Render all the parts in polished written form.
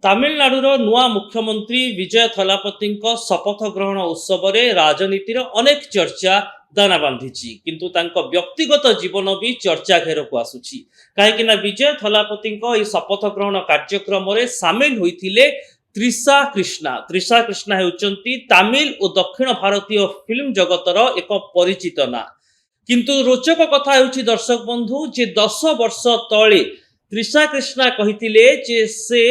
ତାମିଲନାଡୁର ନୂଆ ମୁଖ୍ୟମନ୍ତ୍ରୀ ବିଜୟ ଥଲାପତିଙ୍କ ଶପଥ ଗ୍ରହଣ ଉତ୍ସବରେ ରାଜନୀତିର ଅନେକ ଚର୍ଚ୍ଚା ଦାନା ବାନ୍ଧିଛି, କିନ୍ତୁ ତାଙ୍କ ବ୍ୟକ୍ତିଗତ ଜୀବନ ବି ଚର୍ଚ୍ଚା ଘେରକୁ ଆସୁଛି। କାହିଁକି ନା ବିଜୟ ଥଲାପତିଙ୍କ ଏହି ଶପଥ ଗ୍ରହଣ କାର୍ଯ୍ୟକ୍ରମରେ ସାମିଲ ହୋଇଥିଲେ ତ୍ରିଶା କ୍ରିଷ୍ଣା। ତ୍ରିଶା କ୍ରିଷ୍ଣା ହେଉଛନ୍ତି ତାମିଲ ଓ ଦକ୍ଷିଣ ଭାରତୀୟ ଫିଲ୍ମ ଜଗତର ଏକ ପରିଚିତ ନାଁ। କିନ୍ତୁ ରୋଚକ କଥା ହେଉଛି ଦର୍ଶକ ବନ୍ଧୁ ଯେ 10 ବର୍ଷ ତଳେ ତ୍ରିଶା କ୍ରିଷ୍ଣା କହିଥିଲେ ଯେ ସେ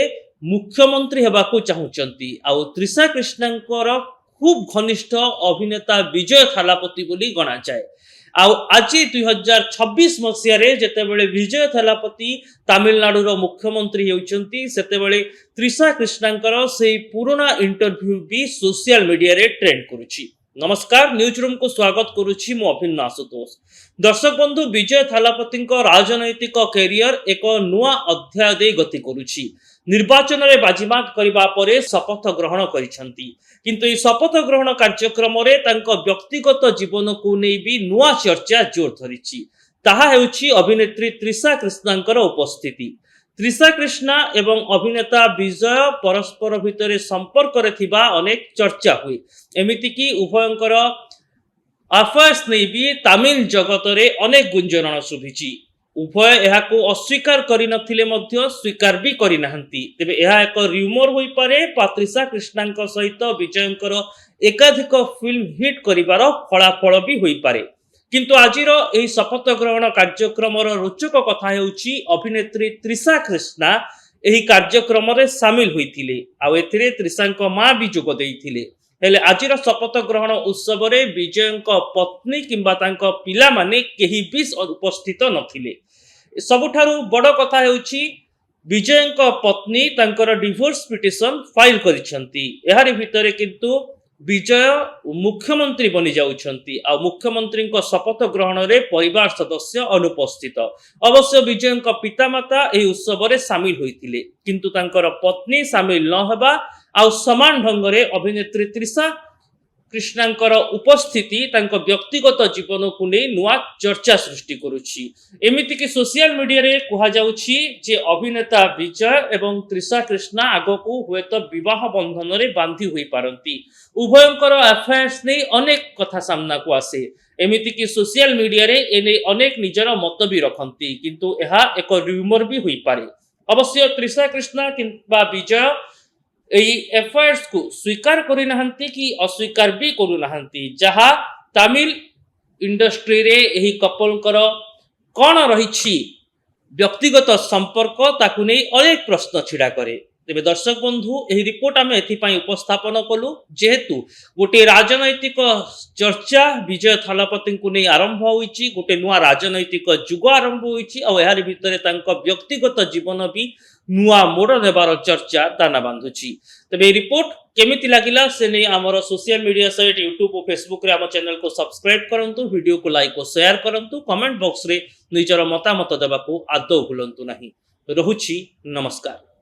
ମୁଖ୍ୟମନ୍ତ୍ରୀ ହେବାକୁ ଚାହୁଁଛନ୍ତି। ଆଉ ତ୍ରିଶା କ୍ରିଷ୍ଣାଙ୍କର ଖୁବ୍ ଘନିଷ୍ଠ ଅଭିନେତା ବିଜୟ ଥାଲାପତି ବୋଲି ଗଣାଯାଏ। ଆଉ ଆଜି 2026 ମସିହାରେ ଯେତେବେଳେ ବିଜୟ ଥାଲାପତି ତାମିଲନାଡୁର ମୁଖ୍ୟମନ୍ତ୍ରୀ ହେଉଛନ୍ତି, ସେତେବେଳେ ତ୍ରିଶା କ୍ରିଷ୍ଣାଙ୍କର ସେହି ପୁରୁଣା ଇଣ୍ଟରଭ୍ୟୁ ବି ସୋସିଆଲ ମିଡିଆରେ ଟ୍ରେଣ୍ଡ କରୁଛି। नमस्कार न्यूज रूम को स्वागत करुछि मु अभिन्न आशुतोष। दर्शक बंधु विजय थालापति राजनैतिक कैरियर एक नुआ अध्याय दे गति करुछि। निर्वाचन रे बाजीमात करिबा परे शपथ ग्रहण करिसंती, किंतु ई शपथ ग्रहण कार्यक्रम रे तांको व्यक्तिगत जीवन को नै भी नुआ चर्चा जोर धरिछि। ताहा हेउछि अभिनेत्री त्रिशा कृष्णांकर उपस्थिति। त्रिशा कृष्णा एवं अभिनेता विजय परस्पर भितर संपर्क रे थिबा अनेक चर्चा हुए। एमिति कि उभयंकर अफेयर्स नै भी तमिल जगत रे अनेक गुंजन शुभिछि। उभय एहाको अस्वीकार करि नथिले मध्य स्वीकार भी करि नाहंती। तेबे एहा एक र्यूमर होई पारे त्रिशा कृष्णांक सहित विजयंकर एकाधिक फिल्म हिट करिवार फलाफल भी होई पारे। किंतु आजिर एही शपथ ग्रहण कार्यक्रमर रोचक कथा हेउछि अभिनेत्री त्रिशा कृष्णा एही कार्यक्रम रे शामिल होइथिले। आ एथिरे त्रिशांक मां भी जोग देइथिले। हेले आजिर शपथ ग्रहण उत्सव रे विजयंक पत्नी किंबा तांको पिला माने केही भी उपस्थित नथिले। सबुठारु बड़ कथा हेउछि विजयंक पत्नी तांकर डिवोर्स पिटिशन फाइल करिसंती। एहारि भितरे किंतु विजय मुख्यमंत्री बनी जाउछंती। आ मुख्यमंत्री शपथ ग्रहण रे परिवार सदस्य अनुपस्थित। अवश्य विजयंक पितामाता एही उत्सव रे शामिल होइथिले, किंतु तांकर पत्नी शामिल न हेबा आ समान ढंग रे अभिनेत्री त्रिशा कृष्णांकर उपस्थिति तांको व्यक्तिगत जीवन को नै नुआ चर्चा सृष्टि करुछि। एमिति कि सोशल मीडिया रे कहा जाउछि जे अभिनेता विजय एवं त्रिशा कृष्णा आगको हुएत विवाह बंधन रे बांधी होई पारंती। उभयंकर अफेयर्स नै अनेक कथा सामना को आसे। एमिति कि सोशल मीडिया रे एने अनेक निजर मत भी रखंती, किंतु एहा एक र्यूमर भी होई पारे। अवश्य त्रिशा कृष्णा किंबा विजय एही एफआईआर्स को स्वीकार करि नाहंती कि अस्वीकार भी करू नाहंती। जहा तमिल इंडस्ट्री रे एही कपलकर कोन रहिछि व्यक्तिगत संपर्क ताकु नै अनेक प्रश्न छिड़ा करे। तेबे दर्शक बंधु एही रिपोर्ट आमे एथिपाई उपस्थापन कलु जेहेतु गोटे राजनैतिक चर्चा विजय थालापति को नै आरंभ होईछि। गोटे नुआ राजनैतिक जुग आरंभ होईछि और एहारि भितरे तांको व्यक्तिगत जीवन भी नुआ मोड़ नेबार चर्चा दाना बांधुछि। तबे रिपोर्ट केमिति लागिला से नै हमर सोशल मीडिया साइट यूट्यूब और फेसबुक रे हम चैनल को सब्सक्राइब करंतु, वीडियो को लाइक और शेयर करंतु, कमेंट बॉक्स रे निजर मतामत देबाको आदौ भूलंतु नाही। रहुछि नमस्कार।